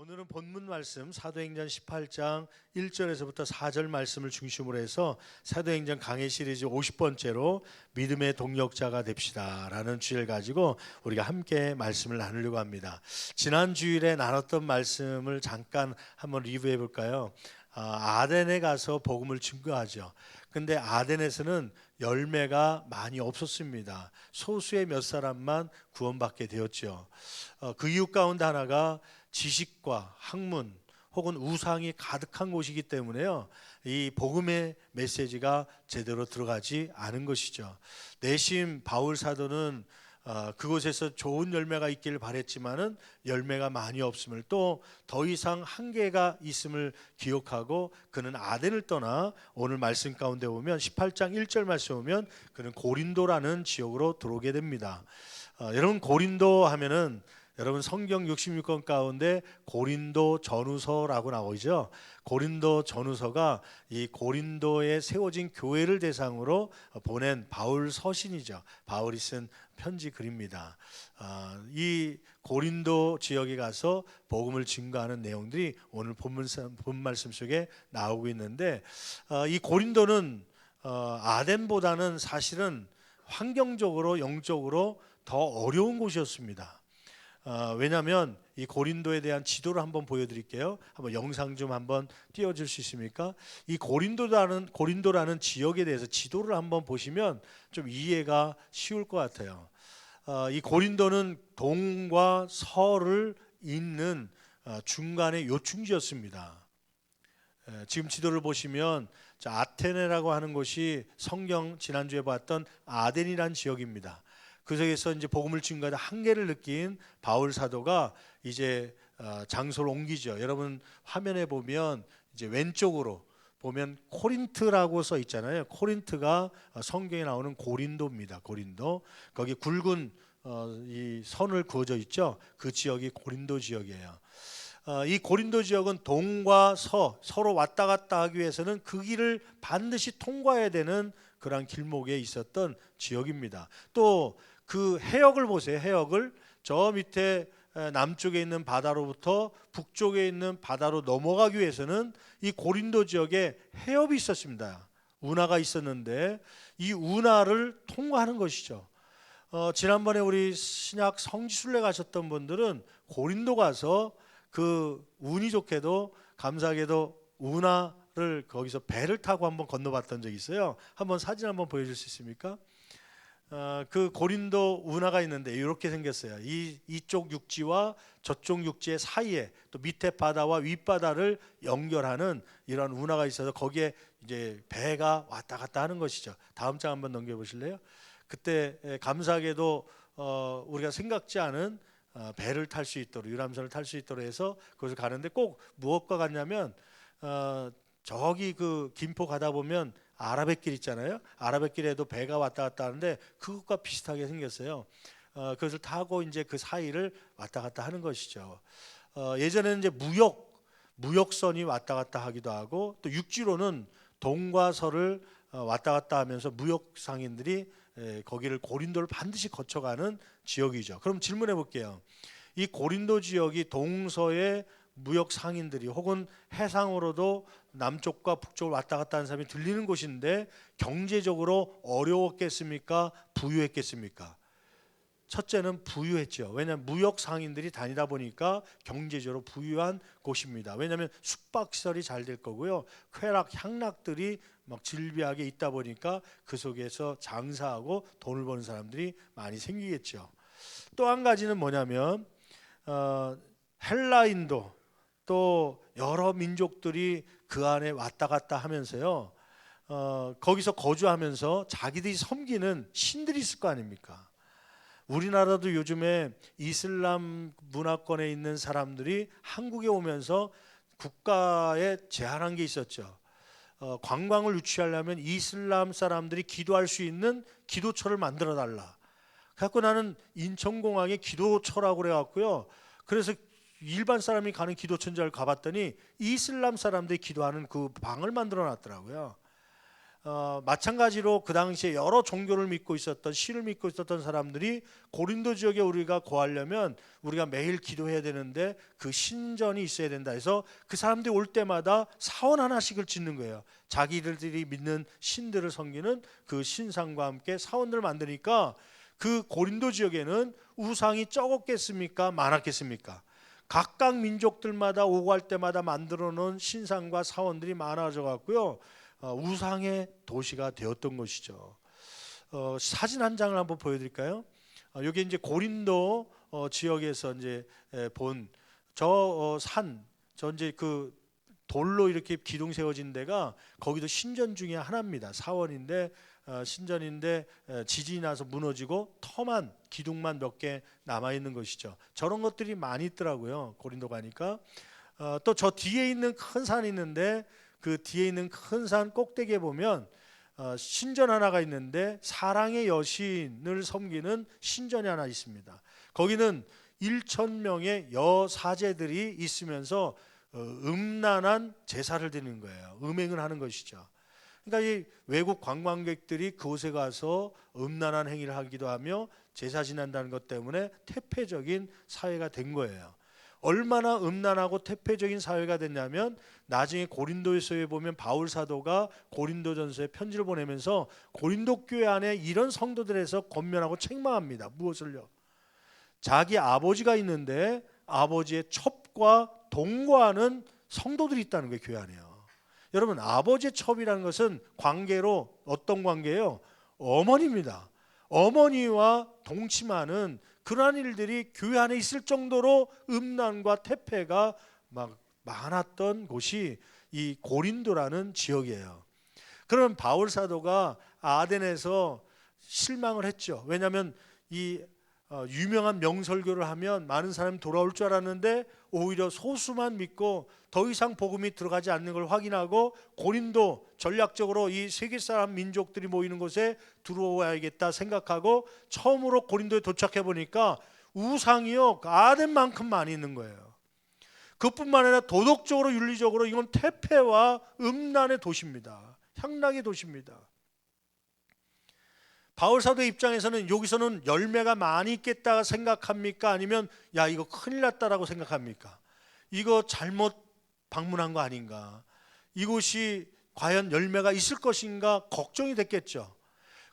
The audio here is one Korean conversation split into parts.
오늘은 본문 말씀 사도행전 18장 1절에서부터 4절 말씀을 중심으로 해서 사도행전 강해 시리즈 50번째로 믿음의 동력자가 됩시다 라는 주제를 가지고 우리가 함께 말씀을 나누려고 합니다. 지난 주일에 나눴던 말씀을 잠깐 한번 리뷰해 볼까요? 아덴에 가서 복음을 증거하죠. 근데 아덴에서는 열매가 많이 없었습니다. 소수의 몇 사람만 구원받게 되었죠. 그 이유 가운데 하나가 지식과 학문 혹은 우상이 가득한 곳이기 때문에요, 이 복음의 메시지가 제대로 들어가지 않은 것이죠. 내심 바울 사도는 그곳에서 좋은 열매가 있기를 바랬지만은 열매가 많이 없음을, 또 더 이상 한계가 있음을 기억하고 그는 아덴을 떠나 오늘 말씀 가운데 보면 18장 1절 말씀 보면 그는 고린도라는 지역으로 들어오게 됩니다. 여러분, 고린도 하면은 여러분 성경 66권 가운데 고린도 전후서라고 나오죠. 고린도 전후서가 이 고린도에 세워진 교회를 대상으로 보낸 바울 서신이죠. 바울이 쓴 편지 글입니다. 이 고린도 지역에 가서 복음을 증거하는 내용들이 오늘 본 말씀 속에 나오고 있는데, 이 고린도는 아덴보다는 사실은 환경적으로 영적으로 더 어려운 곳이었습니다. 왜냐하면 이 고린도에 대한 지도를 한번 보여드릴게요. 한번 영상 좀 한번 띄워줄 수 있습니까? 이 고린도라는 지역에 대해서 지도를 한번 보시면 좀 이해가 쉬울 것 같아요. 이 고린도는 동과 서를 잇는 중간의 요충지였습니다. 지금 지도를 보시면 아테네라고 하는 곳이 성경 지난주에 봤던 아덴이라는 지역입니다. 그 속에서 이제 복음을 증거하다 한계를 느낀 바울 사도가 이제 장소를 옮기죠. 여러분 화면에 보면 이제 왼쪽으로 보면 코린트라고 써 있잖아요. 코린트가 성경에 나오는 고린도입니다. 고린도. 거기 굵은 이 선을 그어져 있죠. 그 지역이 고린도 지역이에요. 이 고린도 지역은 동과 서로 왔다 갔다 하기 위해서는 그 길을 반드시 통과해야 되는 그런 길목에 있었던 지역입니다. 또 그 해역을 보세요. 해역을 저 밑에 남쪽에 있는 바다로부터 북쪽에 있는 바다로 넘어가기 위해서는 이 고린도 지역에 해협이 있었습니다. 운하가 있었는데 이 운하를 통과하는 것이죠. 지난번에 우리 신약 성지순례 가셨던 분들은 고린도 가서 그 운이 좋게도 감사하게도 운하를 거기서 배를 타고 한번 건너봤던 적이 있어요. 한번 사진 한번 보여줄 수 있습니까? 그 고린도 운하가 있는데 이렇게 생겼어요. 이쪽 육지와 저쪽 육지의 사이에 또 밑에 바다와 윗바다를 연결하는 이런 운하가 있어서 거기에 이제 배가 왔다 갔다 하는 것이죠. 다음 장 한번 넘겨보실래요? 그때 감사하게도 우리가 생각지 않은 배를 탈 수 있도록, 유람선을 탈 수 있도록 해서 그것을 가는데 꼭 무엇과 같냐면 저기 그 김포 가다 보면 아라뱃길 있잖아요. 아라뱃길에도 배가 왔다 갔다 하는데 그것과 비슷하게 생겼어요. 그것을 타고 이제 그 사이를 왔다 갔다 하는 것이죠. 예전에는 이제 무역선이 왔다 갔다 하기도 하고, 또 육지로는 동과 서를 왔다 갔다 하면서 무역 상인들이 거기를 고린도를 반드시 거쳐가는 지역이죠. 그럼 질문해 볼게요. 이 고린도 지역이 동서의 무역 상인들이 혹은 해상으로도 남쪽과 북쪽을 왔다 갔다 하는 사람이 들리는 곳인데 경제적으로 어려웠겠습니까? 부유했겠습니까? 첫째는 부유했죠. 왜냐하면 무역 상인들이 다니다 보니까 경제적으로 부유한 곳입니다. 왜냐하면 숙박시설이 잘 될 거고요. 쾌락, 향락들이 막 질비하게 있다 보니까 그 속에서 장사하고 돈을 버는 사람들이 많이 생기겠죠. 또 한 가지는 뭐냐면 헬라인도 또 여러 민족들이 그 안에 왔다 갔다 하면서요, 거기서 거주하면서 자기들이 섬기는 신들이 있을 거 아닙니까? 우리나라도 요즘에 이슬람 문화권에 있는 사람들이 한국에 오면서 국가에 제한한 게 있었죠. 관광을 유치하려면 이슬람 사람들이 기도할 수 있는 기도처를 만들어 달라. 그래갖고 나는 인천공항에 기도처라고 그래갖고요. 그래서 일반 사람이 가는 기도처인 줄 가봤더니 이슬람 사람들이 기도하는 그 방을 만들어 놨더라고요. 마찬가지로 그 당시에 여러 종교를 믿고 있었던, 신을 믿고 있었던 사람들이 고린도 지역에 우리가 거하려면 우리가 매일 기도해야 되는데 그 신전이 있어야 된다 해서 그 사람들이 올 때마다 사원 하나씩을 짓는 거예요. 자기들이 믿는 신들을 섬기는 그 신상과 함께 사원들을 만드니까 그 고린도 지역에는 우상이 적었겠습니까? 많았겠습니까? 각각 민족들마다 오고 할 때마다 만들어 놓은 신상과 사원들이 많아져 갖고요, 우상의 도시가 되었던 것이죠. 사진 한 장을 한번 보여드릴까요? 여기 이제 고린도 지역에서 이제 본 저 산, 저 이제 그 돌로 이렇게 기둥 세워진 데가 거기도 신전 중에 하나입니다. 사원인데 신전인데 지진이 나서 무너지고 터만, 기둥만 몇 개 남아 있는 것이죠. 저런 것들이 많이 있더라고요, 고린도 가니까. 또 저 뒤에 있는 큰 산이 있는데 그 뒤에 있는 큰 산 꼭대기에 보면 신전 하나가 있는데 사랑의 여신을 섬기는 신전이 하나 있습니다. 거기는 1,000명의 여사제들이 있으면서 음란한 제사를 드리는 거예요. 음행을 하는 것이죠. 그러니까 이 외국 관광객들이 그곳에 가서 음란한 행위를 하기도 하며 제사 지낸다는 것 때문에 태폐적인 사회가 된 거예요. 얼마나 음란하고 태폐적인 사회가 됐냐면 나중에 고린도에서에 보면 바울 사도가 고린도전서에 편지를 보내면서 고린도 교회 안에 이런 성도들에서 권면하고 책망합니다. 무엇을요? 자기 아버지가 있는데 아버지의 첩과 동거하는 성도들이 있다는 거예요, 교회 안에요. 여러분, 아버지의 첩이라는 것은 관계로 어떤 관계예요? 어머니입니다. 어머니와 동침하는 그러한 일들이 교회 안에 있을 정도로 음란과 태폐가 막 많았던 곳이 이 고린도라는 지역이에요. 그러면 바울 사도가 아덴에서 실망을 했죠. 왜냐하면 이 유명한 명설교를 하면 많은 사람이 돌아올 줄 알았는데 오히려 소수만 믿고 더 이상 복음이 들어가지 않는 걸 확인하고 고린도, 전략적으로 이 세계 사람 민족들이 모이는 곳에 들어와야겠다 생각하고 처음으로 고린도에 도착해 보니까 우상이요 아덴만큼 많이 있는 거예요. 그뿐만 아니라 도덕적으로, 윤리적으로 이건 태폐와 음란의 도시입니다. 향락의 도시입니다. 바울 사도의 입장에서는 여기서는 열매가 많이 있겠다 생각합니까? 아니면 야, 이거 큰일 났다라고 생각합니까? 이거 잘못 방문한 거 아닌가? 이곳이 과연 열매가 있을 것인가 걱정이 됐겠죠.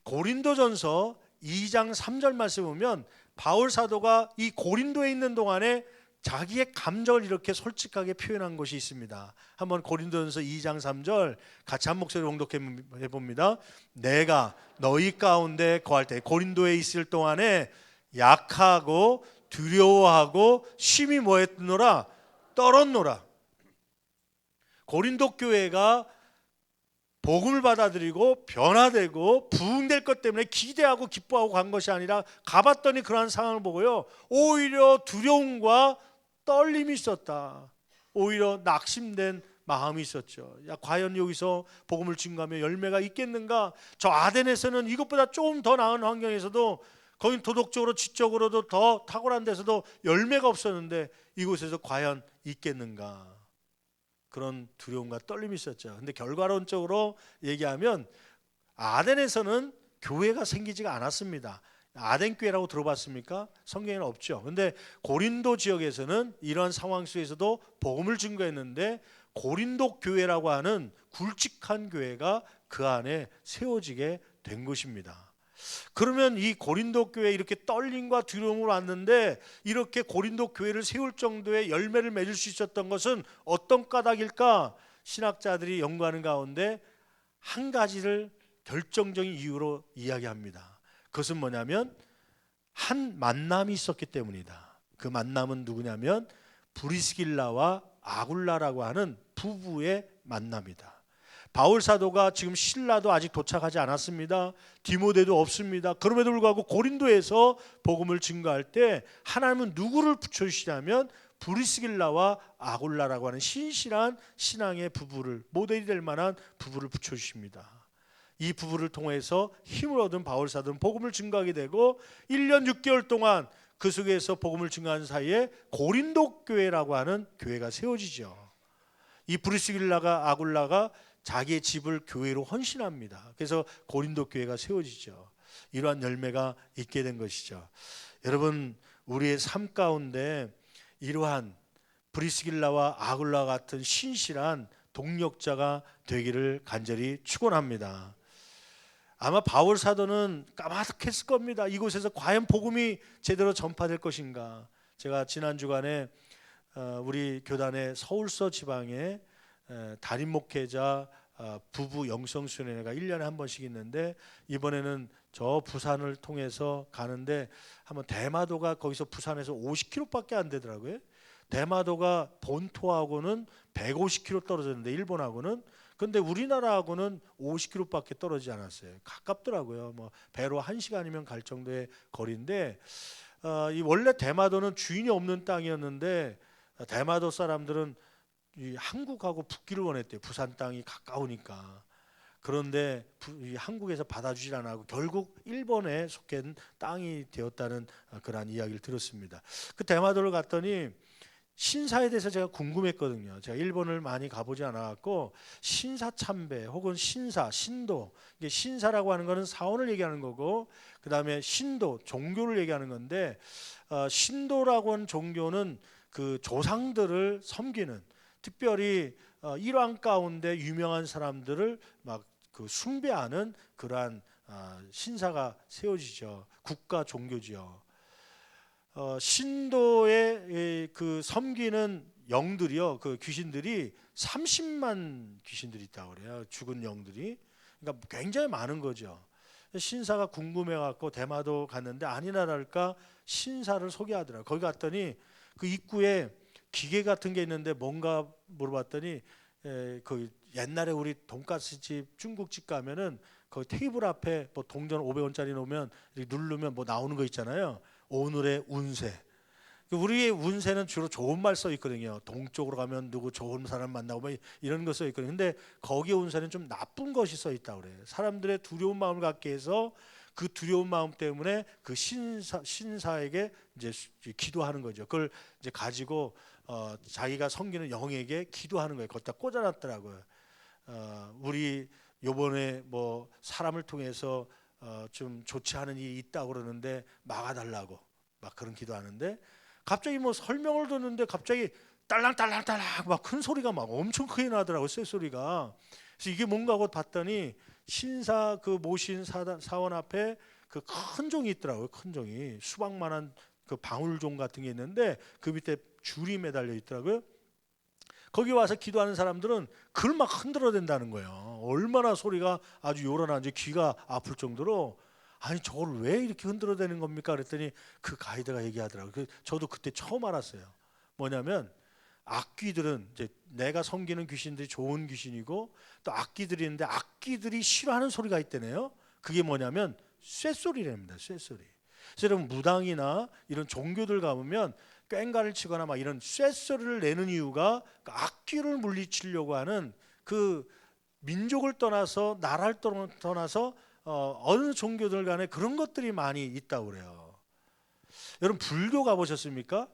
고린도전서 2장 3절 말씀 보면 바울 사도가 이 고린도에 있는 동안에 자기의 감정을 이렇게 솔직하게 표현한 것이 있습니다. 한번 고린도전서 2장 3절 같이 한 목소리로 봉독해 봅니다. 내가 너희 가운데 거할 때, 고린도에 있을 동안에 약하고 두려워하고 심히 뭐했노라? 떨었노라. 고린도 교회가 복음을 받아들이고 변화되고 부흥될 것 때문에 기대하고 기뻐하고 간 것이 아니라 가봤더니 그러한 상황을 보고요, 오히려 두려움과 떨림이 있었다. 오히려 낙심된 마음이 있었죠. 야, 과연 여기서 복음을 증거하며 열매가 있겠는가? 저 아덴에서는 이것보다 조금 더 나은 환경에서도, 거긴 도덕적으로 지적으로도 더 탁월한 데서도 열매가 없었는데 이곳에서 과연 있겠는가? 그런 두려움과 떨림이 있었죠. 근데 결과론적으로 얘기하면 아덴에서는 교회가 생기지가 않았습니다. 아덴 교회라고 들어봤습니까? 성경에는 없죠. 근데 고린도 지역에서는 이런 상황 속에서도 복음을 증거했는데 고린도 교회라고 하는 굵직한 교회가 그 안에 세워지게 된 것입니다. 그러면 이 고린도 교회 이렇게 떨림과 두려움으로 왔는데 이렇게 고린도 교회를 세울 정도의 열매를 맺을 수 있었던 것은 어떤 까닭일까? 신학자들이 연구하는 가운데 한 가지를 결정적인 이유로 이야기합니다. 그것은 뭐냐면 한 만남이 있었기 때문이다. 그 만남은 누구냐면 브리스길라와 아굴라라고 하는 부부의 만남이다. 바울 사도가 지금 신라도 아직 도착하지 않았습니다. 디모데도 없습니다. 그럼에도 불구하고 고린도에서 복음을 증거할 때 하나님은 누구를 붙여주시냐면 브리스길라와 아굴라라고 하는 신실한 신앙의 부부를, 모델이 될 만한 부부를 붙여주십니다. 이 부부를 통해서 힘을 얻은 바울 사도는 복음을 증거하게 되고 1년 6개월 동안 그 속에서 복음을 증거하는 사이에 고린도 교회라고 하는 교회가 세워지죠. 이 브리스길라가 아굴라가 자기의 집을 교회로 헌신합니다. 그래서 고린도 교회가 세워지죠. 이러한 열매가 있게 된 것이죠. 여러분, 우리의 삶 가운데 이러한 브리스길라와 아굴라 같은 신실한 동력자가 되기를 간절히 축원합니다. 아마 바울 사도는 까마득했을 겁니다. 이곳에서 과연 복음이 제대로 전파될 것인가. 제가 지난 주간에 우리 교단의 서울서 지방에 담임 목회자 부부 영성수련회가 1년에 한 번씩 있는데, 이번에는 저 부산을 통해서 가는데 한번 대마도가 거기서 부산에서 50km밖에 안 되더라고요. 대마도가 본토하고는 150km 떨어졌는데, 일본하고는. 근데 우리나라하고는 50km밖에 떨어지지 않았어요. 가깝더라고요. 뭐 배로 1시간이면 갈 정도의 거리인데, 이 원래 대마도는 주인이 없는 땅이었는데 대마도 사람들은 이 한국하고 붙기를 원했대요. 부산 땅이 가까우니까. 그런데 한국에서 받아주질 않고 결국 일본에 속한 땅이 되었다는 그러한 이야기를 들었습니다. 그 대마도를 갔더니 신사에 대해서 제가 궁금했거든요. 제가 일본을 많이 가보지 않았고, 신사참배 혹은 신사, 신도, 이게 신사라고 하는 것은 사원을 얘기하는 거고, 그 다음에 신도, 종교를 얘기하는 건데, 신도라고 하는 종교는 그 조상들을 섬기는, 특별히 일왕 가운데 유명한 사람들을 막 그 숭배하는 그러한 신사가 세워지죠. 국가 종교지요. 신도의 그 섬기는 영들이요, 그 귀신들이 30만 귀신들이 있다고 그래요. 죽은 영들이. 그러니까 굉장히 많은 거죠. 신사가 궁금해갖고 대마도 갔는데 아니나 다를까 신사를 소개하더라고요. 거기 갔더니 그 입구에 기계 같은 게 있는데 뭔가 물어봤더니 그 옛날에 우리 돈가스집, 중국집 가면은 그 테이블 앞에 뭐 동전 500원짜리 놓으면 이렇게 누르면 뭐 나오는 거 있잖아요. 오늘의 운세. 우리의 운세는 주로 좋은 말 써 있거든요. 동쪽으로 가면 누구 좋은 사람 만나고 뭐 이런 거 써 있거든요. 근데 거기에 운세는 좀 나쁜 것이 써 있다고 그래요. 사람들의 두려운 마음을 갖게 해서 그 두려운 마음 때문에 그 신사에게 이제 기도하는 거죠. 그걸 이제 가지고 자기가 섬기는 영에게 기도하는 거예요. 거기다 꽂아놨더라고요. 우리 요번에 뭐 사람을 통해서 좀 좋지 않은 일이 있다고 그러는데 막아달라고 막 그런 기도하는데, 갑자기 뭐 설명을 듣는데 갑자기 딸랑딸랑딸랑 막 큰 소리가 막 엄청 크게 나더라고요. 쇠 소리가. 그래서 이게 뭔가 하고 봤더니 신사 그 모신 사원 앞에 그 큰 종이 있더라고요. 큰 종이 수박만한 그 방울종 같은 게 있는데 그 밑에 줄이 매달려 있더라고요. 거기 와서 기도하는 사람들은 그걸 막 흔들어댄다는 거예요. 얼마나 소리가 아주 요란한지 귀가 아플 정도로. 아니 저걸 왜 이렇게 흔들어대는 겁니까? 그랬더니 그 가이드가 얘기하더라고요. 저도 그때 처음 알았어요. 뭐냐면 악귀들은 이제 내가 섬기는 귀신들이 좋은 귀신이고 또 악귀들이 있는데 악귀들이 싫어하는 소리가 있대네요. 그게 뭐냐면 쇳소리랍니다. 쇳소리. 그래서 여러분 무당이나 이런 종교들 가보면 꽹가를 치거나 막 이런 쇳소리를 내는 이유가 그 악귀를 물리치려고 하는, 그 민족을 떠나서 나라를 떠나서 어느 종교들 간에 그런 것들이 많이 있다고 그래요. 여러분 불교 가보셨습니까?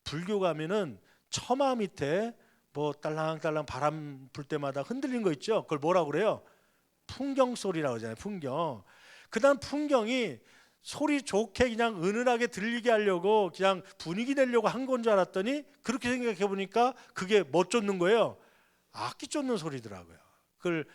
불교 가면은 처마 밑에 뭐 딸랑딸랑 바람 불 때마다 흔들리는 거 있죠? 그걸 뭐라고 그래요? 풍경 소리라고 하잖아요. 풍경. 그다음 풍경이 소리 좋게 그냥 은은하게 들리게 하려고 그냥 분위기 내려고 한 건 줄 알았더니 그렇게 생각해 보니까 그게 뭐 쫓는 거예요? 악기 쫓는 소리더라고요. 그걸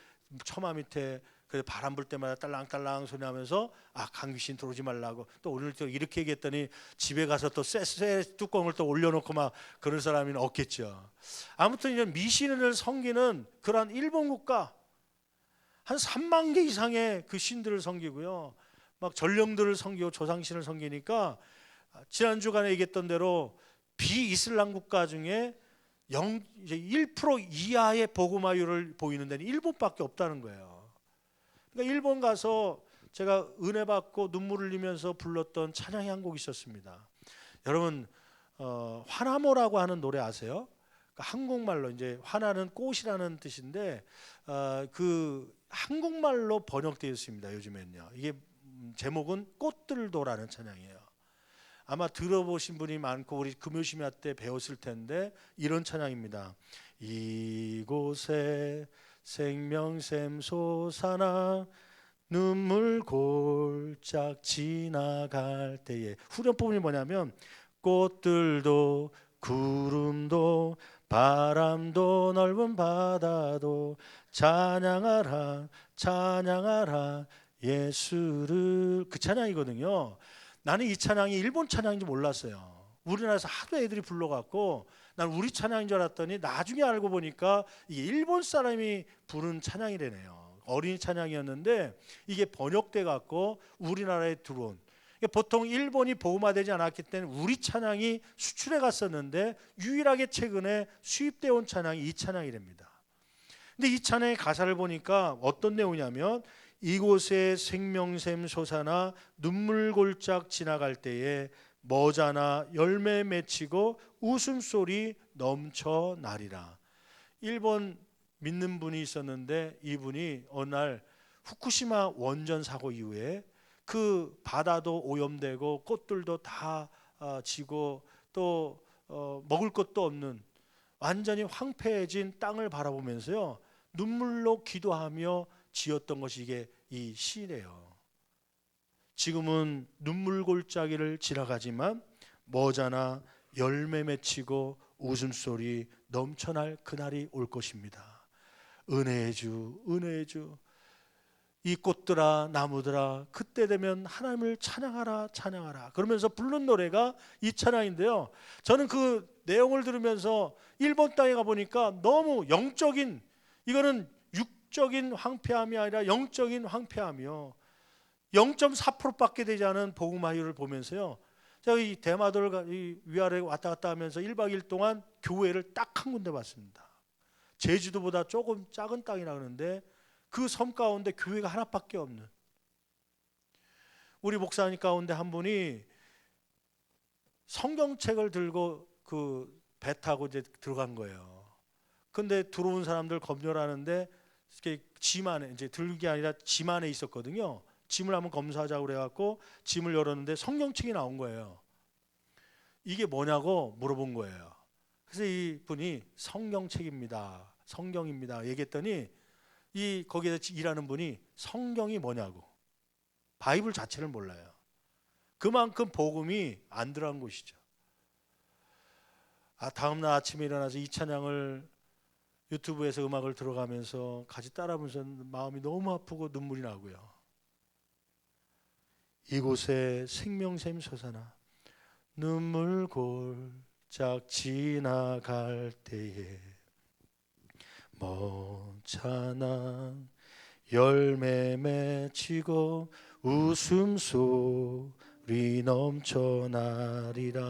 처마 밑에 그 바람 불 때마다 딸랑딸랑 소리 나면서 강귀신 들어오지 말라고. 또 오늘 또 이렇게 얘기했더니 집에 가서 또 쇠 뚜껑을 또 올려놓고 막 그런 사람이 없겠죠. 아무튼 이런 미신을 섬기는 그러한 일본 국가 한 3만 개 이상의 그 신들을 섬기고요. 막 전령들을 섬기고 조상신을 섬기니까 지난 주간에 얘기했던 대로 비이슬람 국가 중에 이제 1% 이하의 복음화율을 보이는 데는 일본밖에 없다는 거예요. 그러니까 일본 가서 제가 은혜 받고 눈물을 흘리면서 불렀던 찬양이 한 곡 있었습니다. 여러분 화나모라고 하는 노래 아세요? 그러니까 한국말로 이제 화나는 꽃이라는 뜻인데 그 한국말로 번역되어 있습니다. 요즘엔요. 이게 제목은 꽃들도라는 찬양이에요. 아마 들어보신 분이 많고 우리 금요심야 때 배웠을 텐데 이런 찬양입니다. 이곳에 생명샘 솟아나 눈물 골짝 지나갈 때에. 후렴부분이 뭐냐면 꽃들도 구름도 바람도 넓은 바다도 찬양하라 찬양하라 예수를, 그 찬양이거든요. 나는 이 찬양이 일본 찬양인지 몰랐어요. 우리나라에서 하도 애들이 불러갖고 난 우리 찬양인 줄 알았더니 나중에 알고 보니까 이게 일본 사람이 부른 찬양이래네요. 어린이 찬양이었는데 이게 번역돼 갖고 우리나라에 들어온, 보통 일본이 복음화되지 않았기 때문에 우리 찬양이 수출해 갔었는데 유일하게 최근에 수입되어 온 찬양이 이 찬양이랍니다. 근데 이 찬양의 가사를 보니까 어떤 내용이냐면 이곳에 생명샘 솟아나 눈물 골짝 지나갈 때에 머자나 열매 맺히고 웃음소리 넘쳐나리라. 일본 믿는 분이 있었는데 이분이 어느 날 후쿠시마 원전 사고 이후에 그 바다도 오염되고 꽃들도 다 지고 또 먹을 것도 없는 완전히 황폐해진 땅을 바라보면서요 눈물로 기도하며 지었던 것이 이게 이 시래요. 지금은 눈물 골짜기를 지나가지만 머자나 열매 맺히고 웃음소리 넘쳐날 그날이 올 것입니다. 은혜의 주, 은혜의 주, 이 꽃들아 나무들아 그때 되면 하나님을 찬양하라 찬양하라 그러면서 부른 노래가 이 찬양인데요. 저는 그 내용을 들으면서 일본 땅에 가보니까 너무 영적인, 이거는 육적인 황폐함이 아니라 영적인 황폐함이요 0.4%밖에 되지 않은 복음화율을 보면서요 제가 이 대마도를 이 위아래 왔다 갔다 하면서 1박 2일 동안 교회를 딱 한 군데 봤습니다. 제주도보다 조금 작은 땅이라 그러는데 그 섬 가운데 교회가 하나밖에 없는, 우리 목사님 가운데 한 분이 성경책을 들고 그 배 타고 이제 들어간 거예요. 근데 들어온 사람들 검열하는데 짐 안에, 이제 들기 아니라 짐 안에 있었거든요. 짐을 한번 검사하자고 그래갖고 짐을 열었는데 성경책이 나온 거예요. 이게 뭐냐고 물어본 거예요. 그래서 이 분이 성경책입니다, 성경입니다 얘기했더니 이 거기에서 일하는 분이 성경이 뭐냐고, 바이블 자체를 몰라요. 그만큼 복음이 안 들어간 곳이죠. 다음날 아침에 일어나서 이 찬양을 유튜브에서 음악을 들어가면서 같이 따라 부르면서 마음이 너무 아프고 눈물이 나고요. 이곳에 생명샘 솟아나 눈물 골짝 지나갈 때에 머자나 열매 맺히고 웃음소리 넘쳐나리라.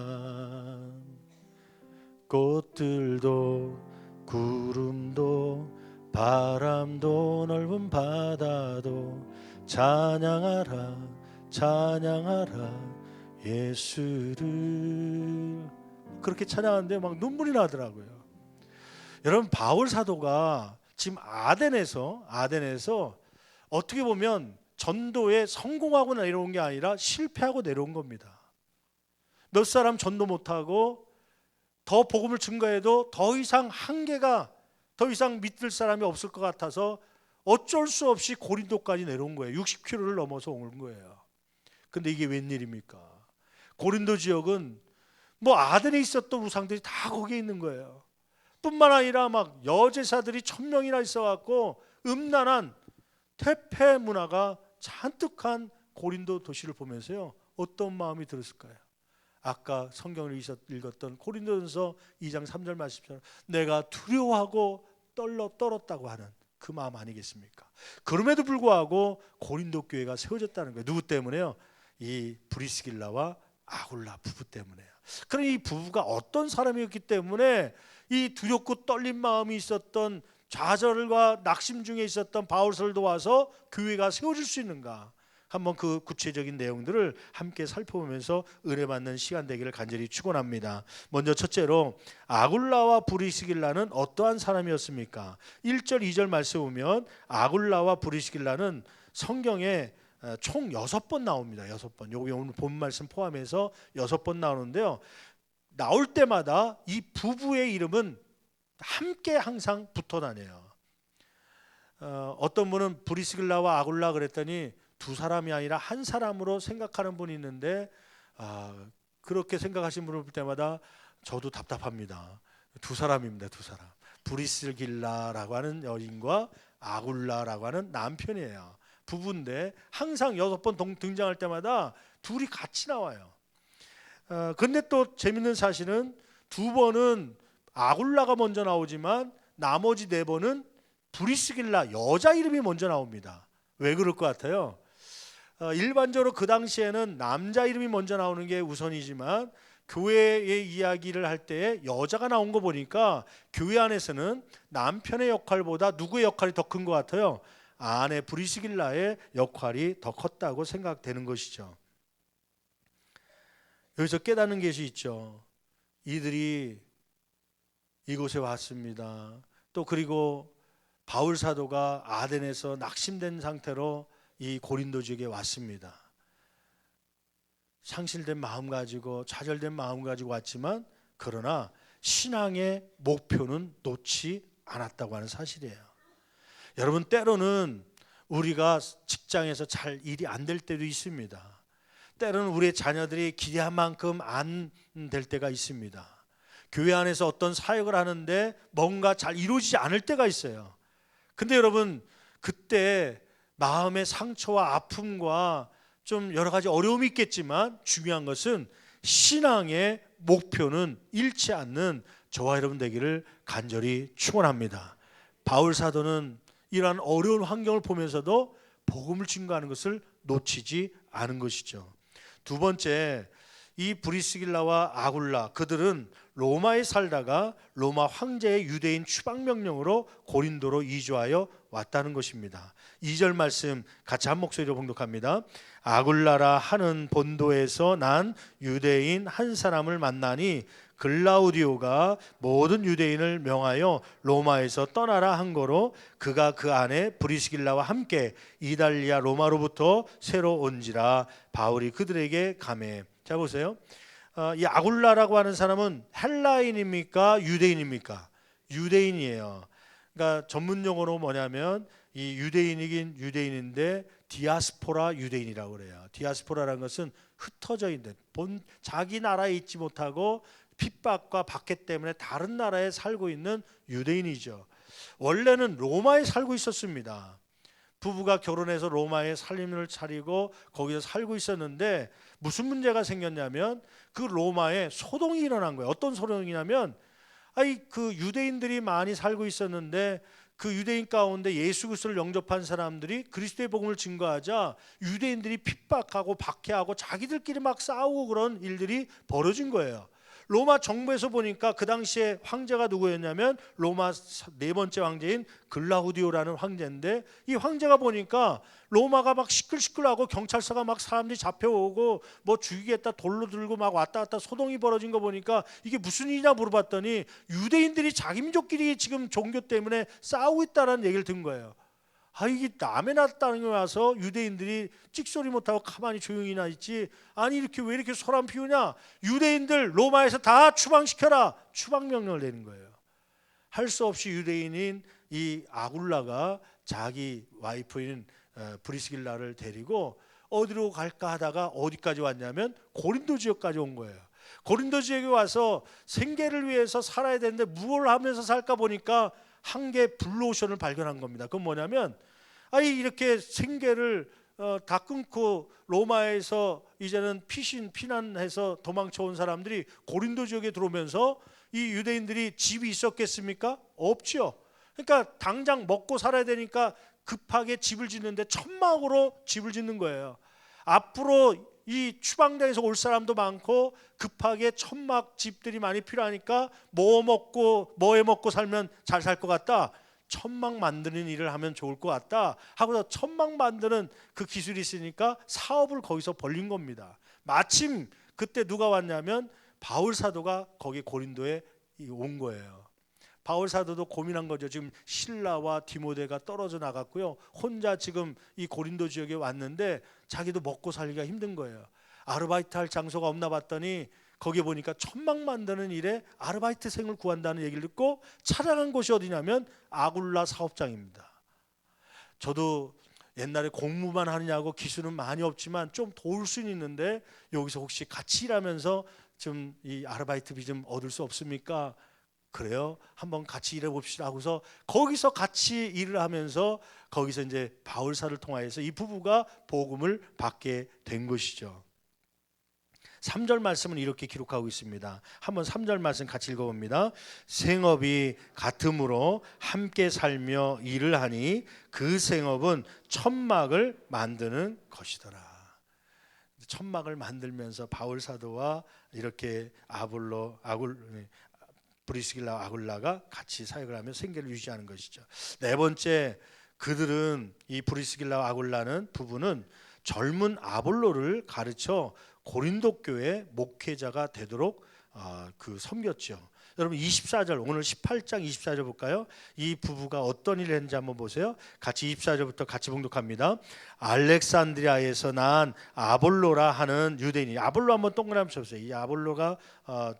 꽃들도 구름도 바람도 넓은 바다도 찬양하라 찬양하라 예수를, 그렇게 찬양하는데 막 눈물이 나더라고요. 여러분 바울 사도가 지금 아덴에서 어떻게 보면 전도에 성공하고 내려온 게 아니라 실패하고 내려온 겁니다. 몇 사람 전도 못하고 더 복음을 증거해도 더 이상 한계가, 더 이상 믿을 사람이 없을 것 같아서 어쩔 수 없이 고린도까지 내려온 거예요. 60km를 넘어서 온 거예요. 근데 이게 웬일입니까? 고린도 지역은 뭐 아덴에 있었던 우상들이 다 거기에 있는 거예요. 뿐만 아니라 막 여제사들이 1000명이나 있어갖고 음란한 퇴폐 문화가 잔뜩한 고린도 도시를 보면서요 어떤 마음이 들었을까요? 아까 성경을 읽었던 고린도전서 2장 3절 말씀처럼 내가 두려워하고 떨었다고 하는 그 마음 아니겠습니까? 그럼에도 불구하고 고린도 교회가 세워졌다는 거예요. 누구 때문에요? 이 브리스길라와 아굴라 부부 때문에요. 그럼 이 부부가 어떤 사람이었기 때문에 이 두렵고 떨린 마음이 있었던, 좌절과 낙심 중에 있었던 바울서를 도와서 교회가 세워질 수 있는가? 한번 그 구체적인 내용들을 함께 살펴보면서 은혜 받는 시간 되기를 간절히 축원합니다. 먼저 첫째로 아굴라와 브리스길라는 어떠한 사람이었습니까? 1절 2절 말씀 보면 아굴라와 브리스길라는 성경에 총 6번 나옵니다. 6번. 여기 오늘 본 말씀 포함해서 6번 나오는데요. 나올 때마다 이 부부의 이름은 함께 항상 붙어 다녀요. 어떤 분은 브리스길라와 아굴라 그랬더니 두 사람이 아니라 한 사람으로 생각하는 분이 있는데 그렇게 생각하시는 분을 볼 때마다 저도 답답합니다. 두 사람입니다. 두 사람. 브리스길라라고 하는 여인과 아굴라라고 하는 남편이에요. 부부인데 항상 6번 등장할 때마다 둘이 같이 나와요. 근데 또 재밌는 사실은 2번은 아굴라가 먼저 나오지만 나머지 4번은 브리스길라 여자 이름이 먼저 나옵니다. 왜 그럴 것 같아요? 일반적으로 그 당시에는 남자 이름이 먼저 나오는 게 우선이지만 교회의 이야기를 할 때 여자가 나온 거 보니까 교회 안에서는 남편의 역할보다 누구의 역할이 더 큰 것 같아요? 아내 브리스길라의 역할이 더 컸다고 생각되는 것이죠. 여기서 깨닫는 것이 있죠. 이들이 이곳에 왔습니다. 또 그리고 바울 사도가 아덴에서 낙심된 상태로 이 고린도 지역에 왔습니다. 상실된 마음 가지고 좌절된 마음 가지고 왔지만 그러나 신앙의 목표는 놓지 않았다고 하는 사실이에요. 여러분, 때로는 우리가 직장에서 잘 일이 안 될 때도 있습니다. 때로는 우리의 자녀들이 기대한 만큼 안 될 때가 있습니다. 교회 안에서 어떤 사역을 하는데 뭔가 잘 이루어지지 않을 때가 있어요. 근데 여러분, 그때 마음의 상처와 아픔과 좀 여러 가지 어려움이 있겠지만 중요한 것은 신앙의 목표는 잃지 않는 저와 여러분 되기를 간절히 축원합니다. 바울 사도는 이러한 어려운 환경을 보면서도 복음을 증거하는 것을 놓치지 않은 것이죠. 두 번째, 이 브리스길라와 아굴라, 그들은 로마에 살다가 로마 황제의 유대인 추방 명령으로 고린도로 이주하여 왔다는 것입니다. 2절 말씀 같이 한 목소리로 봉독합니다. 아굴라라 하는 본도에서 난 유대인 한 사람을 만나니 글라우디오가 모든 유대인을 명하여 로마에서 떠나라 한 거로 그가 그 안에 브리스길라와 함께 이달리아 로마로부터 새로 온지라 바울이 그들에게 가매. 자 보세요. 이 아굴라라고 하는 사람은 헬라인입니까? 유대인입니까? 유대인이에요. 그러니까 전문 용어로 뭐냐면 이 유대인이긴 유대인인데 디아스포라 유대인이라고 그래요. 디아스포라라는 것은 흩어져 있는 자기 나라에 있지 못하고 핍박과 박해 때문에 다른 나라에 살고 있는 유대인이죠. 원래는 로마에 살고 있었습니다. 부부가 결혼해서 로마에 살림을 차리고 거기서 살고 있었는데 무슨 문제가 생겼냐면 그 로마에 소동이 일어난 거예요. 어떤 소동이냐면 그 유대인들이 많이 살고 있었는데 그 유대인 가운데 예수 그리스도를 영접한 사람들이 그리스도의 복음을 증거하자 유대인들이 핍박하고 박해하고 자기들끼리 막 싸우고 그런 일들이 벌어진 거예요. 로마 정부에서 보니까 그 당시에 황제가 누구였냐면 로마 4번째 황제인 글라우디오라는 황제인데 이 황제가 보니까 로마가 막 시끌시끌하고 경찰서가 막 사람들이 잡혀오고 뭐 죽이겠다 돌로 들고 막 왔다 갔다 소동이 벌어진 거 보니까 이게 무슨 일이냐 물어봤더니 유대인들이 자기 민족끼리 지금 종교 때문에 싸우고 있다는 얘기를 든 거예요. 이게 남의 나라 땅에 와서 유대인들이 찍소리 못하고 가만히 조용히나 있지, 아니 이렇게 왜 이렇게 소란 피우냐, 유대인들 로마에서 다 추방시켜라, 추방 명령을 내린 거예요. 할 수 없이 유대인인 이 아굴라가 자기 와이프인 브리스길라를 데리고 어디로 갈까 하다가 어디까지 왔냐면 고린도 지역까지 온 거예요. 고린도 지역에 와서 생계를 위해서 살아야 되는데 무엇을 하면서 살까 보니까 한 개의 블루오션을 발견한 겁니다. 그건 뭐냐면 이렇게 생계를 다 끊고 로마에서 이제는 피난해서 도망쳐온 사람들이 고린도 지역에 들어오면서 이 유대인들이 집이 있었겠습니까? 없죠. 그러니까 당장 먹고 살아야 되니까 급하게 집을 짓는데 천막으로 집을 짓는 거예요. 앞으로 이 추방당에서 올 사람도 많고 급하게 천막 집들이 많이 필요하니까 뭐해 먹고 살면 잘 살 것 같다, 천막 만드는 일을 하면 좋을 것 같다 하고서 천막 만드는 그 기술이 있으니까 사업을 거기서 벌린 겁니다. 마침 그때 누가 왔냐면 바울 사도가 거기 고린도에 온 거예요. 바울 사도도 고민한 거죠. 지금 실라와 디모데가 떨어져 나갔고요. 혼자 지금 이 고린도 지역에 왔는데 자기도 먹고 살기가 힘든 거예요. 아르바이트 할 장소가 없나 봤더니 거기 보니까 천막 만드는 일에 아르바이트생을 구한다는 얘기를 듣고 찾아간 곳이 어디냐면 아굴라 사업장입니다. 저도 옛날에 공부만 하느냐고 기술은 많이 없지만 좀 도울 수는 있는데 여기서 혹시 같이 일하면서 좀 이 아르바이트비 좀 얻을 수 없습니까? 그래요? 한번 같이 일해 봅시다 하고서 거기서 같이 일을 하면서 거기서 이제 바울사를 통하여서 이 부부가 복음을 받게 된 것이죠. 3절 말씀은 이렇게 기록하고 있습니다. 한번 3절 말씀 같이 읽어봅니다. 생업이 같음으로 함께 살며 일을 하니 그 생업은 천막을 만드는 것이더라. 천막을 만들면서 바울 사도와 이렇게 브리스길라 아굴라가 같이 사역을 하며 생계를 유지하는 것이죠. 네 번째, 그들은 이 브리스길라 아굴라는 부부는 젊은 아볼로를 가르쳐 고린도 교회 목회자가 되도록 섬겼죠. 여러분 24절, 오늘 18장 24절 볼까요? 이 부부가 어떤 일을 했는지 한번 보세요. 같이 24절부터 같이 봉독합니다. 알렉산드리아에서 난 아볼로라 하는 유대인이, 아볼로 한번 동그라미 쳐보세요. 이 아볼로가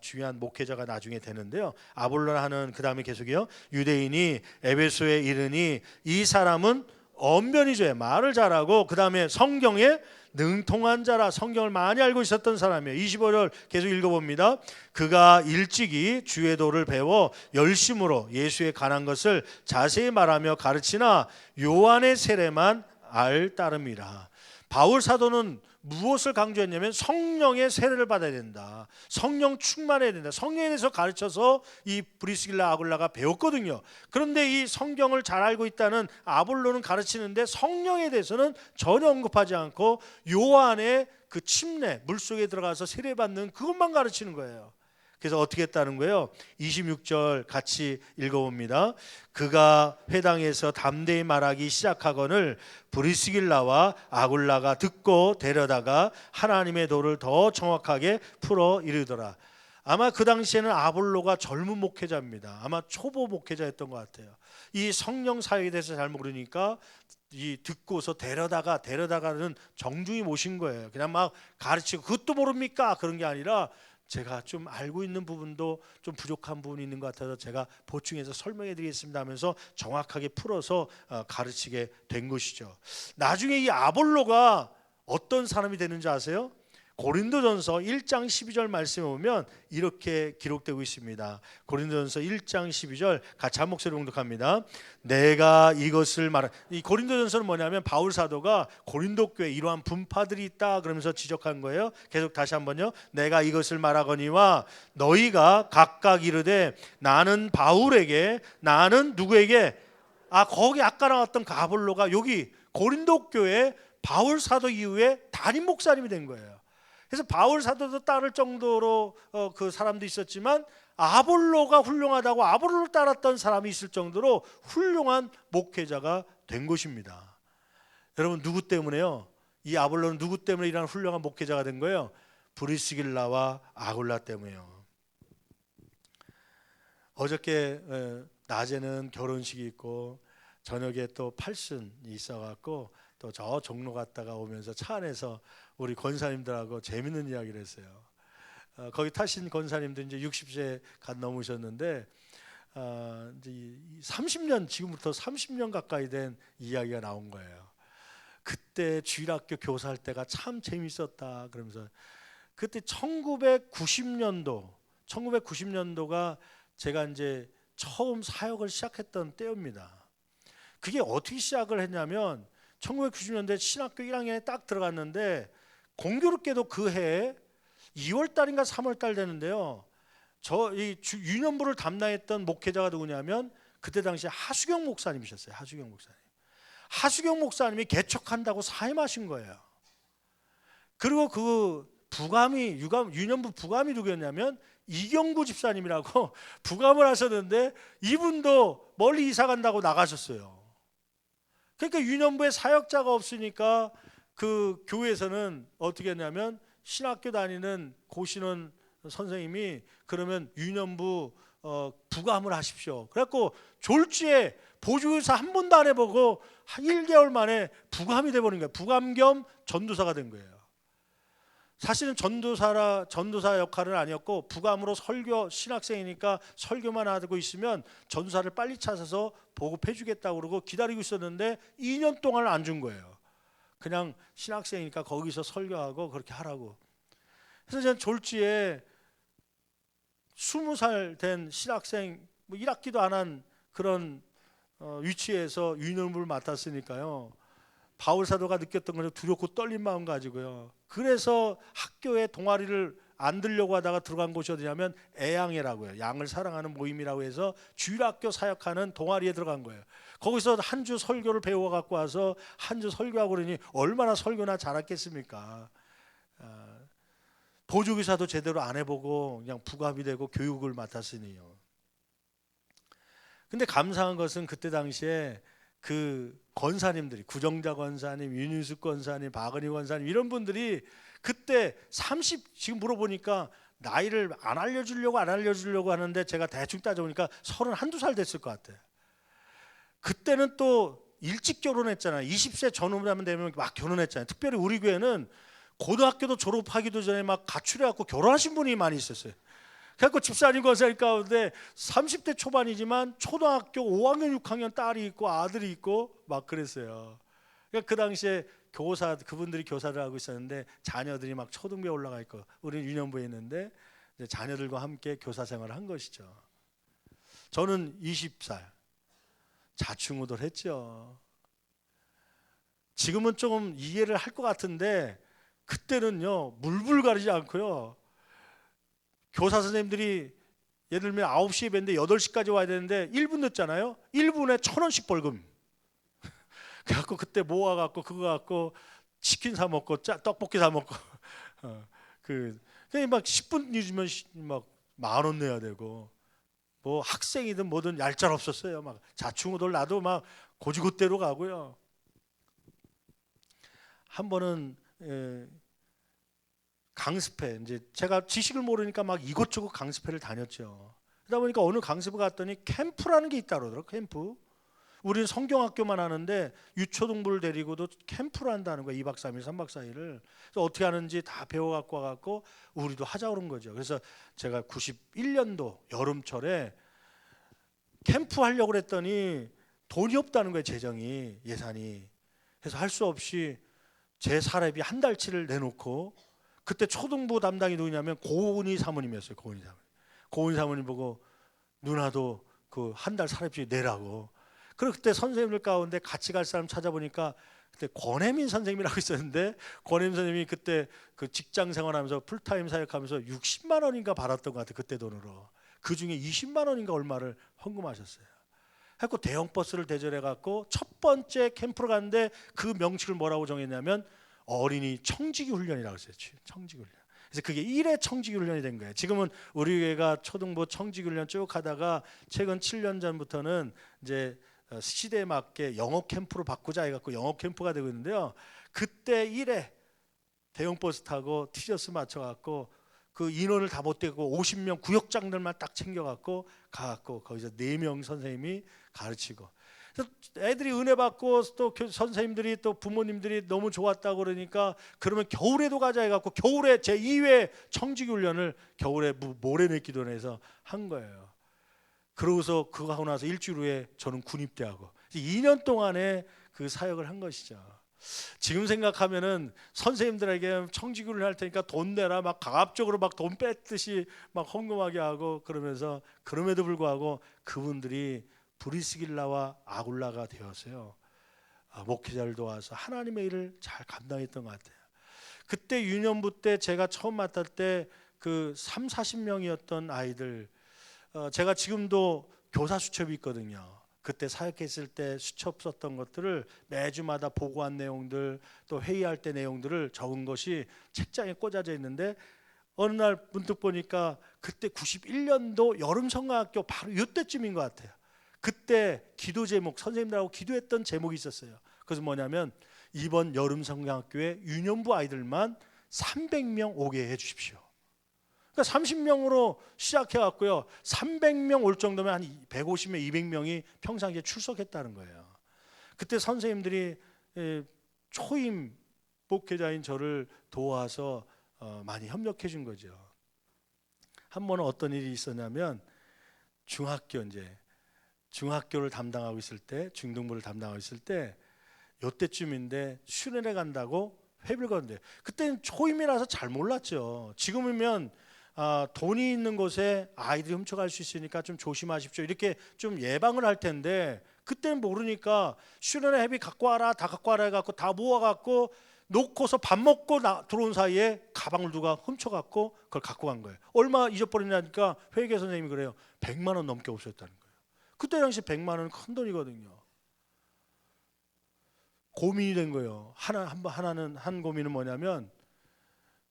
중요한 목회자가 나중에 되는데요. 아볼로라 하는, 그 다음에 계속이요, 유대인이 에베소에 이르니 이 사람은 언변이죠. 말을 잘하고 그 다음에 성경에 능통한 자라, 성경을 많이 알고 있었던 사람이에요. 25절 계속 읽어봅니다. 그가 일찍이 주의 도를 배워 열심으로 예수에 관한 것을 자세히 말하며 가르치나 요한의 세례만 알 따름이라. 바울 사도는 무엇을 강조했냐면 성령의 세례를 받아야 된다, 성령 충만해야 된다, 성령에 대해서 가르쳐서 이 브리스길라 아굴라가 배웠거든요. 그런데 이 성경을 잘 알고 있다는 아볼로는 가르치는데 성령에 대해서는 전혀 언급하지 않고 요한의 그 침례, 물속에 들어가서 세례받는 그것만 가르치는 거예요. 그래서 어떻게 했다는 거예요? 26절 같이 읽어봅니다. 그가 회당에서 담대히 말하기 시작하거늘 브리스길라와 아굴라가 듣고 데려다가 하나님의 도를 더 정확하게 풀어 이르더라. 아마 그 당시에는 아볼로가 젊은 목회자입니다. 아마 초보 목회자였던 것 같아요. 이 성령 사역에 대해서 잘 모르니까 이 듣고서 데려다가는 정중히 모신 거예요. 그냥 막 가르치고 그것도 모릅니까? 그런 게 아니라 제가 좀 알고 있는 부분도 좀 부족한 부분이 있는 것 같아서 제가 보충해서 설명해 드리겠습니다 하면서 정확하게 풀어서 가르치게 된 것이죠. 나중에 이 아볼로가 어떤 사람이 되는지 아세요? 고린도전서 1장 12절 말씀에 보면 이렇게 기록되고 있습니다. 고린도전서 1장 12절 같이 한 목소리로 봉독합니다. 내가 이것을 이 고린도전서는 뭐냐면 바울 사도가 고린도 교회에 이러한 분파들이 있다 그러면서 지적한 거예요. 계속 다시 한번요. 내가 이것을 말하거니와 너희가 각각 이르되 나는 바울에게, 나는 누구에게, 거기 아까 나왔던 그 아볼로가 여기 고린도 교회 바울 사도 이후에 담임 목사님이 된 거예요. 그래서 바울 사도도 따를 정도로 그 사람도 있었지만 아볼로가 훌륭하다고 아볼로를 따랐던 사람이 있을 정도로 훌륭한 목회자가 된 것입니다. 여러분 누구 때문에요? 이 아볼로는 누구 때문에 이런 훌륭한 목회자가 된 거예요? 브리스길라와 아굴라 때문에요. 어저께 낮에는 결혼식이 있고 저녁에 또 팔순이 있어갖고 또 저 종로 갔다가 오면서 차 안에서 우리 권사님들하고 재밌는 이야기를 했어요. 거기 타신 권사님들 이제 60세 갓 넘으셨는데 이제 30년, 지금부터 30년 가까이 된 이야기가 나온 거예요. 그때 주일학교 교사할 때가 참 재밌었다 그러면서, 그때 1990년도가 제가 이제 처음 사역을 시작했던 때입니다. 그게 어떻게 시작을 했냐면 1990년대 신학교 1학년에 딱 들어갔는데 공교롭게도 그 해에 2월 달인가 3월 달 되는데요. 이 유년부를 담당했던 목회자가 누구냐면 그때 당시 하수경 목사님이셨어요. 하수경 목사님이 개척한다고 사임하신 거예요. 그리고 그 유년부 부감이 누구였냐면 이경구 집사님이라고 부감을 하셨는데 이분도 멀리 이사 간다고 나가셨어요. 그러니까 유년부에 사역자가 없으니까 그 교회에서는 어떻게 했냐면 신학교 다니는 고신원 선생님이 그러면 유년부 부감을 하십시오. 그래갖고 졸지에 보조교사 한 번도 안 해보고 한 1개월 만에 부감이 돼버린 거예요. 부감 겸 전도사가 된 거예요. 사실은 전도사 역할은 아니었고 부감으로 설교 신학생이니까 설교만 하고 있으면 전도사를 빨리 찾아서 보급해 주겠다고 그러고 기다리고 있었는데 2년 동안 안 준 거예요. 그냥 신학생이니까 거기서 설교하고 그렇게 하라고. 그래서 저는 졸지에 20살 된 신학생, 뭐 1학기도 안 한 그런 위치에서 유년부를 맡았으니까요. 바울 사도가 느꼈던 건 두렵고 떨린 마음 가지고요. 그래서 학교에 동아리를 안 들려고 하다가 들어간 곳이 어디냐면 애양회라고요. 양을 사랑하는 모임이라고 해서 주일학교 사역하는 동아리에 들어간 거예요. 거기서 한 주 설교를 배워 갖고 와서 한 주 설교하고 그러니 얼마나 설교나 잘했겠습니까? 보조기사도 제대로 안 해보고 그냥 부감이 되고 교육을 맡았으니요. 근데 감사한 것은 그때 당시에 그 권사님들이 구정자 권사님, 윤윤숙 권사님, 박은희 권사님 이런 분들이 그때 30 지금 물어보니까 나이를 안 알려주려고 하는데 제가 대충 따져보니까 31~2살 됐을 것 같아요. 그때는 또 일찍 결혼했잖아요. 20세 전후만 되면 막 결혼했잖아요. 특별히 우리 교회는 고등학교도 졸업하기도 전에 막 가출해갖고 결혼하신 분이 많이 있었어요. 그래서 집사님 권사님 가운데 30대 초반이지만 초등학교 5학년 6학년 딸이 있고 아들이 있고 막 그랬어요. 그러니까 그 당시에 그분들이 교사를 하고 있었는데 자녀들이 막 초등부에 올라가 있고 우리는 유년부에 있는데 이제 자녀들과 함께 교사 생활을 한 것이죠. 저는 20살 자충우돌 했죠. 지금은 조금 이해를 할 것 같은데 그때는요 물불 가리지 않고요. 교사 선생님들이 예를 들면 9시에 뵀는데 8시까지 와야 되는데 1분 늦잖아요. 1분에 1,000원씩 벌금. 그래갖고 그때 모아갖고 그거 갖고 치킨 사 먹고 떡볶이 사 먹고 그냥 막 10분 늦으면 막 10,000원 내야 되고 뭐 학생이든 뭐든 얄짤없었어요. 막 자충우돌 나도 막 고지곳대로 가고요. 한 번은 강습회 이제 제가 지식을 모르니까 막 이곳저곳 강습회를 다녔죠. 그러다 보니까 어느 강습을 갔더니 캠프라는 게 있다 그러더라고요. 캠프. 우리는 성경학교만 하는데 유초등부를 데리고도 캠프를 한다는 거예요. 2박 3일, 3박 4일을. 그래서 어떻게 하는지 다 배워갖고 와갖고 우리도 하자 그런 거죠. 그래서 제가 91년도 여름철에 캠프 하려고 그랬더니 돈이 없다는 거예요. 재정이, 예산이. 그래서 할 수 없이 제 사례비 한 달치를 내놓고 그때 초등부 담당이 누구냐면 고은희 사모님이었어요. 고은희 사모님 보고 누나도 그 한 달 사례비 내라고. 그리고 그때 선생님들 가운데 같이 갈 사람 찾아보니까 그때 권혜민 선생님이라고 있었는데 권혜민 선생님이 그때 그 직장 생활하면서 풀타임 사역하면서 60만 원인가 받았던 것 같아요. 그때 돈으로. 그 중에 20만 원인가 얼마를 헌금하셨어요. 그래서 대형 버스를 대절해 갖고 첫 번째 캠프를 갔는데 그 명칭을 뭐라고 정했냐면 어린이 청지기 훈련이라고 했어요. 청지기 훈련. 그래서 그게 1회 청지기 훈련이 된 거예요. 지금은 우리 교회가 초등부 청지기 훈련 쭉 하다가 최근 7년 전부터는 이제 시대에 맞게 영어 캠프로 바꾸자 해갖고 영어 캠프가 되고 있는데요. 그때 1회 대형 버스 타고 티셔츠 맞춰갖고 그 인원을 다 못 되고 50명 구역장들만 딱 챙겨갖고 가갖고 거기서 4명 선생님이 가르치고 그래서 애들이 은혜 받고 또 선생님들이 또 부모님들이 너무 좋았다고 그러니까 그러면 겨울에도 가자 해갖고 겨울에 제 2회 청지기 훈련을 겨울에 모래내기도내서 한 거예요. 그러고서 그거 하고 나서 일주일 후에 저는 군입대하고 2년 동안에 그 사역을 한 것이죠. 지금 생각하면은 선생님들에게 청지기를 할 테니까 돈 내라 막 강압적으로 막 돈 뺐듯이 막 헌금하게 하고 그러면서 그럼에도 불구하고 그분들이 브리스길라와 아굴라가 되었어요. 목회자를 도와서 하나님의 일을 잘 감당했던 것 같아요. 그때 유년부 때 제가 처음 맡을 때 그 30~40명이었던 아이들 제가 지금도 교사 수첩이 있거든요. 그때 사역했을 때 수첩 썼던 것들을 매주마다 보고한 내용들 또 회의할 때 내용들을 적은 것이 책장에 꽂아져 있는데 어느 날 문득 보니까 그때 91년도 여름성가학교 바로 이때쯤인 것 같아요. 그때 기도 제목 선생님들하고 기도했던 제목이 있었어요. 그래서 뭐냐면 이번 여름성가학교에 유년부 아이들만 300명 오게 해주십시오. 그러니까 30명으로 시작해왔고요. 300명 올 정도면 한 150명, 200명이 평상시에 출석했다는 거예요. 그때 선생님들이 초임 목회자인 저를 도와서 많이 협력해 준 거죠. 한 번은 어떤 일이 있었냐면 중학교를 담당하고 있을 때, 중등부를 담당하고 있을 때 요때쯤인데 수련회 간다고 회비를 걷는데, 그때는 초임이라서 잘 몰랐죠. 지금이면 돈이 있는 곳에 아이들이 훔쳐갈 수 있으니까 좀 조심하십시오 이렇게 좀 예방을 할 텐데, 그때는 모르니까 수련회 회비 갖고 와라, 다 갖고 와라 해갖고 다 모아갖고 놓고서 밥 먹고 들어온 사이에 가방을 누가 훔쳐갖고 그걸 갖고 간 거예요. 얼마 잊어버리냐니까 회계 선생님이 그래요. 100만 원 넘게 없었다는 거예요. 그때 당시 100만 원은 큰 돈이거든요. 고민이 된 거예요. 한 고민은 뭐냐면,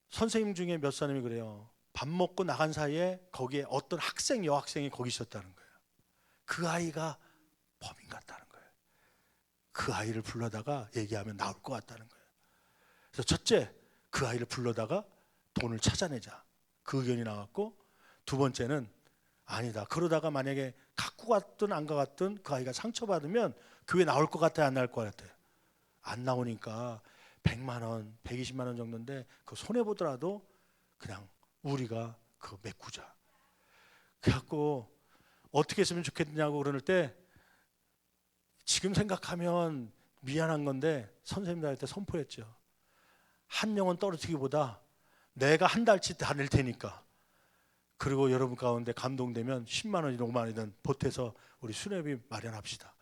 선생님 중에 몇 사람이 그래요. 밥 먹고 나간 사이에 거기에 어떤 여학생이 거기 있었다는 거예요. 그 아이가 범인 같다는 거예요. 그 아이를 불러다가 얘기하면 나올 것 같다는 거예요. 그래서 첫째, 그 아이를 불러다가 돈을 찾아내자, 그 의견이 나왔고, 두 번째는 아니다, 그러다가 만약에 갖고 갔든 안 가갔든 그 아이가 상처받으면 교회 나올 것 같아요, 안 나올 것 같아요? 안 나오니까 100만 원, 120만 원 정도인데 그 손해보더라도 그냥 우리가 그거 메꾸자. 그래갖고 어떻게 했으면 좋겠냐고 그럴 때, 지금 생각하면 미안한 건데 선생님들한테 선포했죠. 한 영혼 떨어뜨리기보다 내가 한 달치 다 낼 테니까, 그리고 여러분 가운데 감동되면 10만 원이든 5만 원이든 보태서 우리 수련비 마련합시다.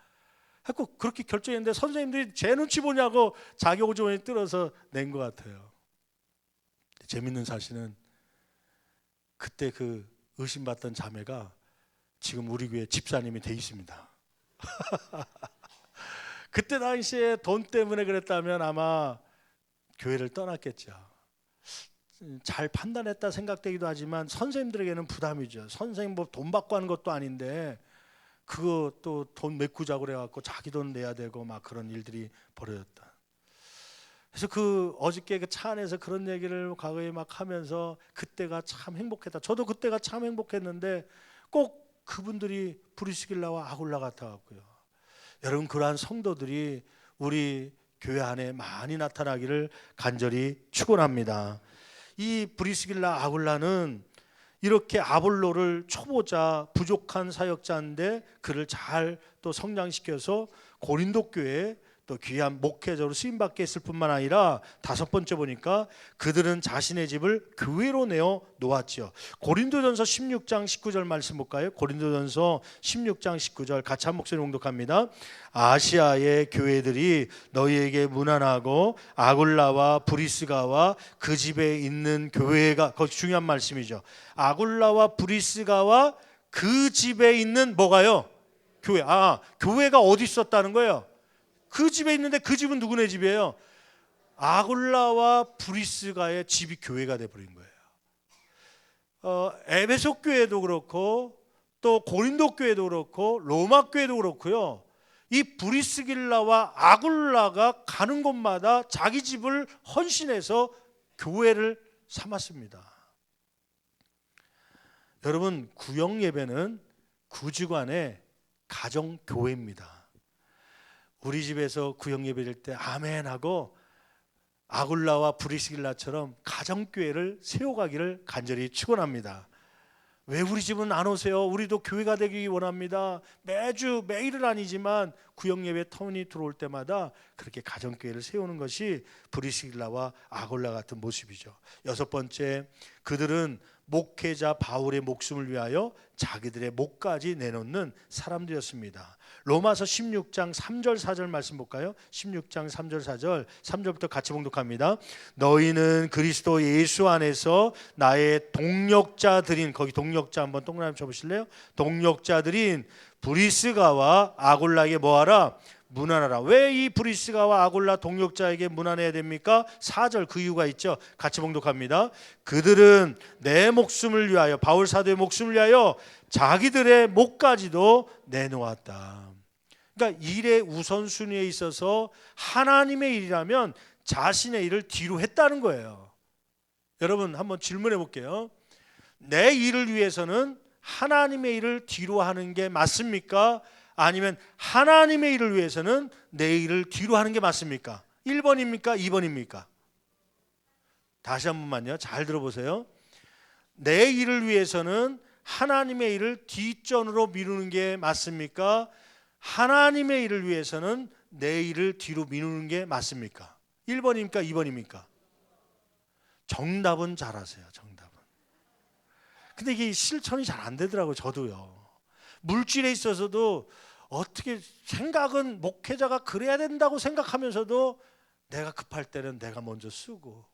하고 그렇게 결정했는데, 선생님들이 제 눈치 보냐고 자격조건에 들어서 낸 것 같아요. 재밌는 사실은 그때 그 의심받던 자매가 지금 우리 교회 집사님이 돼 있습니다. 그때 당시에 돈 때문에 그랬다면 아마 교회를 떠났겠죠. 잘 판단했다 생각되기도 하지만 선생님들에게는 부담이죠. 선생님 뭐 돈 받고 하는 것도 아닌데 그거 또 돈 메꾸자고 그래갖고 자기 돈 내야 되고 막 그런 일들이 벌어졌다. 그래서 어저께 그 차 안에서 그런 얘기를 과거에 막 하면서 그때가 참 행복했다. 저도 그때가 참 행복했는데 꼭 그분들이 브리스길라와 아굴라 같아갖고요. 여러분, 그러한 성도들이 우리 교회 안에 많이 나타나기를 간절히 축원합니다. 이 브리스길라 아굴라는 이렇게 아볼로를 초보자 부족한 사역자인데 그를 잘 또 성장시켜서 고린도 교회에 또 귀한 목회자로 쓰임받게 했을 뿐만 아니라, 다섯 번째 보니까 그들은 자신의 집을 교회로 내어 놓았죠. 고린도전서 16장 19절 말씀 볼까요? 고린도전서 16장 19절 같이 한 목소리 봉독합니다. 아시아의 교회들이 너희에게 문안하고 아굴라와 브리스가와 그 집에 있는 교회가, 거기 중요한 말씀이죠. 아굴라와 브리스가와 그 집에 있는 뭐가요? 교회. 교회가 어디 있었다는 거예요? 그 집에 있는데 그 집은 누구네 집이에요? 아굴라와 브리스가의 집이 교회가 돼버린 거예요. 에베소 교회도 그렇고 또 고린도 교회도 그렇고 로마 교회도 그렇고요. 이 브리스길라와 아굴라가 가는 곳마다 자기 집을 헌신해서 교회를 삼았습니다. 여러분, 구역 예배는 구주간의 가정 교회입니다. 우리 집에서 구역 예배 드릴 때 아멘 하고 아굴라와 브리스길라처럼 가정교회를 세워가기를 간절히 축원합니다. 왜 우리 집은 안 오세요? 우리도 교회가 되기 원합니다. 매일은 아니지만 구역 예배 턴이 들어올 때마다 그렇게 가정교회를 세우는 것이 브리스길라와 아굴라 같은 모습이죠. 여섯 번째, 그들은 목회자 바울의 목숨을 위하여 자기들의 목까지 내놓는 사람들이었습니다. 로마서 16장 3절 4절 말씀 볼까요? 16장 3절 4절, 3절부터 같이 봉독합니다. 너희는 그리스도 예수 안에서 나의 동력자들인, 거기 동력자 한번 동그라미 쳐보실래요? 동력자들인 브리스가와 아굴라에게 뭐하라? 문안하라. 왜 이 브리스가와 아굴라 동력자에게 문안해야 됩니까? 4절 그 이유가 있죠. 같이 봉독합니다. 그들은 내 목숨을 위하여, 바울 사도의 목숨을 위하여 자기들의 목까지도 내놓았다. 그러니까 일의 우선순위에 있어서 하나님의 일이라면 자신의 일을 뒤로 했다는 거예요. 여러분, 한번 질문해 볼게요. 내 일을 위해서는 하나님의 일을 뒤로 하는 게 맞습니까? 아니면 하나님의 일을 위해서는 내 일을 뒤로 하는 게 맞습니까? 1번입니까? 2번입니까? 다시 한 번만요. 잘 들어보세요. 내 일을 위해서는 하나님의 일을 뒷전으로 미루는 게 맞습니까? 하나님의 일을 위해서는 내 일을 뒤로 미루는 게 맞습니까? 1번입니까? 2번입니까? 정답은 잘하세요. 정답은. 근데 이게 실천이 잘 안 되더라고요. 저도요. 물질에 있어서도 어떻게 생각은 목회자가 그래야 된다고 생각하면서도 내가 급할 때는 내가 먼저 쓰고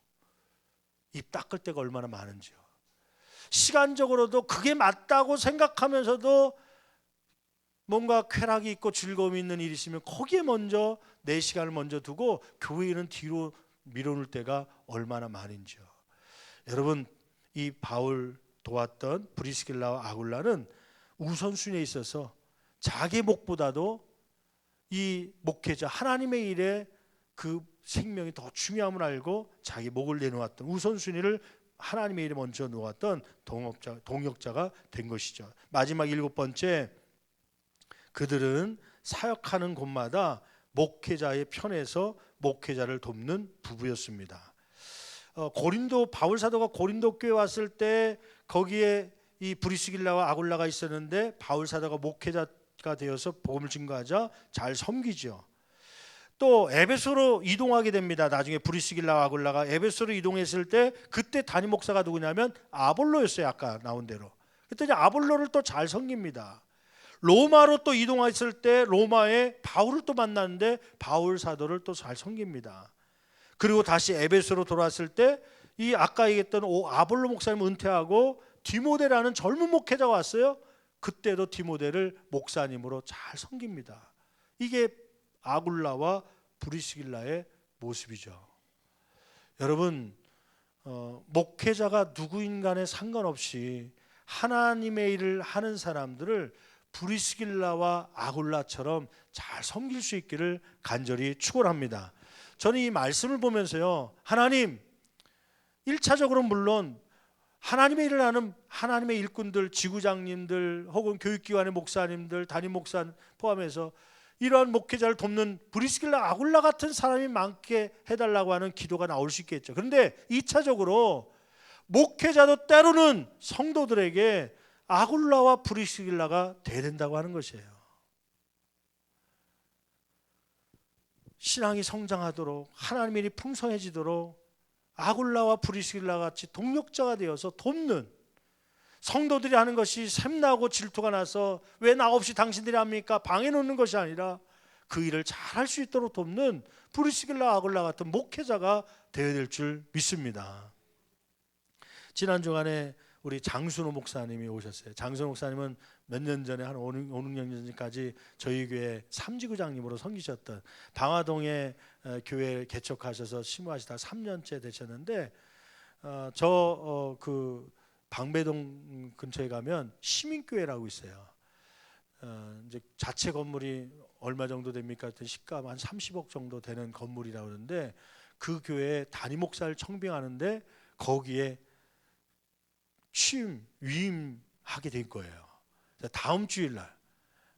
입 닦을 때가 얼마나 많은지요. 시간적으로도 그게 맞다고 생각하면서도 뭔가 쾌락이 있고 즐거움이 있는 일이 있으면 거기에 먼저 내 시간을 먼저 두고 교회는 뒤로 밀어놓을 때가 얼마나 많은지요. 여러분, 이 바울 도왔던 브리스길라와 아굴라는 우선순위에 있어서 자기 목보다도 이 목회자 하나님의 일에 그 생명이 더 중요함을 알고 자기 목을 내놓았던 우선순위를 하나님의 일에 먼저 놓았던 동역자가 된 것이죠. 마지막 7번째, 그들은 사역하는 곳마다 목회자의 편에서 목회자를 돕는 부부였습니다. 고린도 바울 사도가 고린도 교회 왔을 때 거기에 이 브리스길라와 아굴라가 있었는데 바울 사도가 목회자가 되어서 복음을 증거하자 잘 섬기죠. 또 에베소로 이동하게 됩니다. 나중에 브리스길라와 아굴라가 에베소로 이동했을 때 그때 담임 목사가 누구냐면 아볼로였어요. 아까 나온 대로. 그때 이제 아볼로를 또 잘 섬깁니다. 로마로 또 이동했을 때 로마에 바울을 또 만났는데 바울 사도를 또 잘 섬깁니다. 그리고 다시 에베소로 돌아왔을 때 이 아까 얘기했던 아볼로 목사님 은퇴하고 디모데라는 젊은 목회자가 왔어요. 그때도 디모데를 목사님으로 잘 섬깁니다. 이게 아굴라와 브리스길라의 모습이죠. 여러분, 목회자가 누구인 간에 상관없이 하나님의 일을 하는 사람들을 브리스길라와 아굴라처럼 잘 섬길 수 있기를 간절히 축원합니다. 저는 이 말씀을 보면서요, 하나님, 1차적으로 물론 하나님의 일을 하는 하나님의 일꾼들, 지구장님들 혹은 교육기관의 목사님들, 담임 목사 포함해서 이러한 목회자를 돕는 브리스길라 아굴라 같은 사람이 많게 해달라고 하는 기도가 나올 수 있겠죠. 그런데 2차적으로 목회자도 때로는 성도들에게 아굴라와 브리스길라가 돼야 된다고 하는 것이에요. 신앙이 성장하도록 하나님의 일이 풍성해지도록 아굴라와 브리스길라 같이 동력자가 되어서 돕는, 성도들이 하는 것이 샘나고 질투가 나서 왜 나 없이 당신들이 합니까? 방해놓는 것이 아니라 그 일을 잘할 수 있도록 돕는 브리스길라 아굴라 같은 목회자가 되어야 될 줄 믿습니다. 지난 주간에 우리 장순호 목사님이 오셨어요. 장순호 목사님은 몇 년 전에 한 5, 6년 전까지 저희 교회 삼지구장님으로 섬기셨던, 방화동에 교회 개척하셔서 심우하시다 3년째 되셨는데 그 방배동 근처에 가면 시민교회라고 있어요. 이제 자체 건물이 얼마 정도 됩니까? 시가 한 30억 정도 되는 건물이라고 하는데 그 교회에 담임 목사를 청빙하는데 거기에 위임하게 된 거예요. 다음 주일날,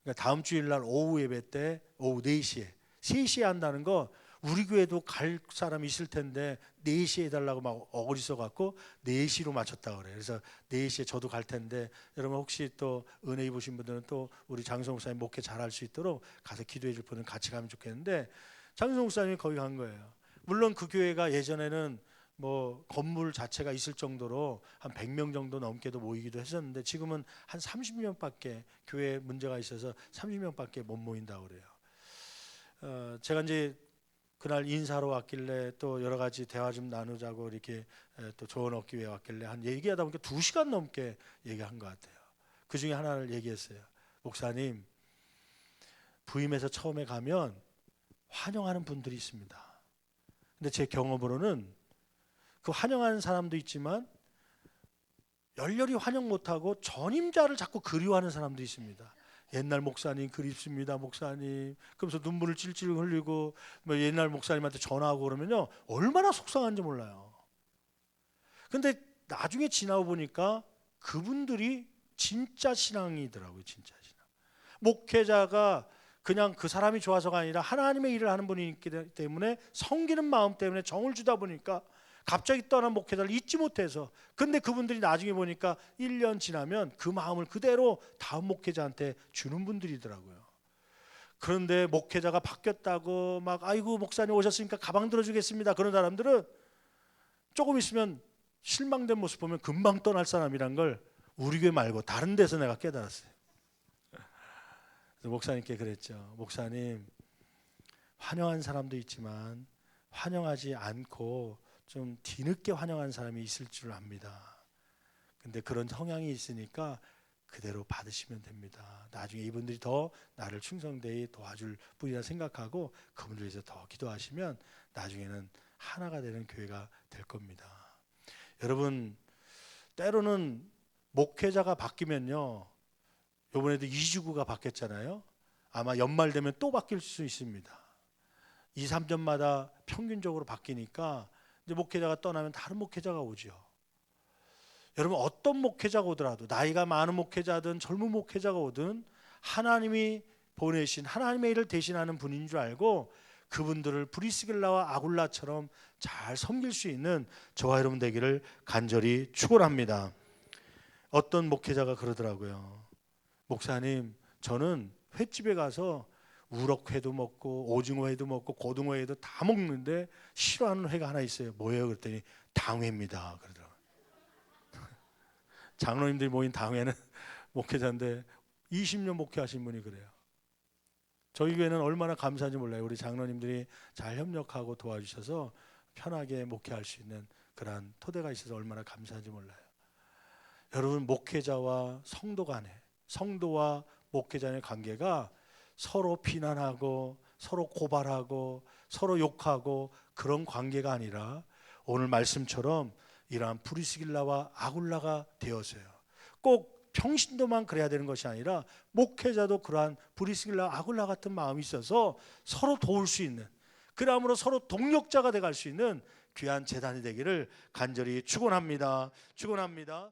그러니까 다음 주일날 오후 예배 때 오후 4시에 3시에 한다는 거, 우리 교회도 갈 사람이 있을 텐데 4시에 해달라고 막 어그리서 갖고 4시로 맞췄다 그래요. 그래서 4시에 저도 갈 텐데 여러분 혹시 또 은혜 입으신 분들은 또 우리 장성 목사님 목회 잘할 수 있도록 가서 기도해 줄 분은 같이 가면 좋겠는데, 장성 목사님이 거기 간 거예요. 물론 그 교회가 예전에는 뭐 건물 자체가 있을 정도로 한 100명 정도 넘게도 모이기도 했었는데 지금은 한 30명밖에, 교회에 문제가 있어서 30명밖에 못 모인다고 그래요. 제가 이제 그날 인사로 왔길래 또 여러 가지 대화 좀 나누자고 이렇게 또 조언 얻기 위해 왔길래 한 얘기하다 보니까 2시간 넘게 얘기한 것 같아요. 그 중에 하나를 얘기했어요. 목사님, 부임해서 처음에 가면 환영하는 분들이 있습니다. 근데 제 경험으로는 그 환영하는 사람도 있지만 열렬히 환영 못하고 전임자를 자꾸 그리워하는 사람도 있습니다. 옛날 목사님 그립습니다, 목사님. 그러면서 눈물을 찔찔 흘리고 뭐 옛날 목사님한테 전화하고 그러면요, 얼마나 속상한지 몰라요. 근데 나중에 지나고 보니까 그분들이 진짜 신앙이더라고요. 진짜 신앙. 목회자가 그냥 그 사람이 좋아서가 아니라 하나님의 일을 하는 분이기 때문에 섬기는 마음 때문에 정을 주다 보니까 갑자기 떠난 목회자를 잊지 못해서. 근데 그분들이 나중에 보니까 1년 지나면 그 마음을 그대로 다음 목회자한테 주는 분들이더라고요. 그런데 목회자가 바뀌었다고 막 아이고 목사님 오셨으니까 가방 들어주겠습니다 그런 사람들은 조금 있으면 실망된 모습 보면 금방 떠날 사람이란 걸 우리 교회 말고 다른 데서 내가 깨달았어요. 그래서 목사님께 그랬죠. 목사님, 환영한 사람도 있지만 환영하지 않고 좀 뒤늦게 환영한 사람이 있을 줄 압니다. 근데 그런 성향이 있으니까 그대로 받으시면 됩니다. 나중에 이분들이 더 나를 충성되이 도와줄 분이라 생각하고 그분들 위해서 더 기도하시면 나중에는 하나가 되는 교회가 될 겁니다. 여러분, 때로는 목회자가 바뀌면요, 이번에도 이주구가 바뀌었잖아요. 아마 연말 되면 또 바뀔 수 있습니다. 2, 3년마다 평균적으로 바뀌니까 이제 목회자가 떠나면 다른 목회자가 오죠. 여러분, 어떤 목회자가 오더라도 나이가 많은 목회자든 젊은 목회자가 오든 하나님이 보내신 하나님의 일을 대신하는 분인 줄 알고 그분들을 브리스길라와 아굴라처럼 잘 섬길 수 있는 저와 여러분 되기를 간절히 축원합니다. 어떤 목회자가 그러더라고요. 목사님, 저는 횟집에 가서 우럭회도 먹고 오징어회도 먹고 고등어회도 다 먹는데 싫어하는 회가 하나 있어요. 뭐예요? 그랬더니 당회입니다. 그러더라고요. 장로님들이 모인 당회는 목회자인데 20년 목회하신 분이 그래요. 저희 교회는 얼마나 감사한지 몰라요. 우리 장로님들이 잘 협력하고 도와주셔서 편하게 목회할 수 있는 그러한 토대가 있어서 얼마나 감사한지 몰라요. 여러분, 목회자와 성도 간에, 성도와 목회자의 관계가 서로 비난하고 서로 고발하고 서로 욕하고 그런 관계가 아니라 오늘 말씀처럼 이러한 브리스길라와 아굴라가 되어서요. 꼭 평신도만 그래야 되는 것이 아니라 목회자도 그러한 브리스길라 아굴라 같은 마음이 있어서 서로 도울 수 있는, 그러므로 서로 동력자가 돼갈 수 있는 귀한 재단이 되기를 간절히 축원합니다. 축원합니다.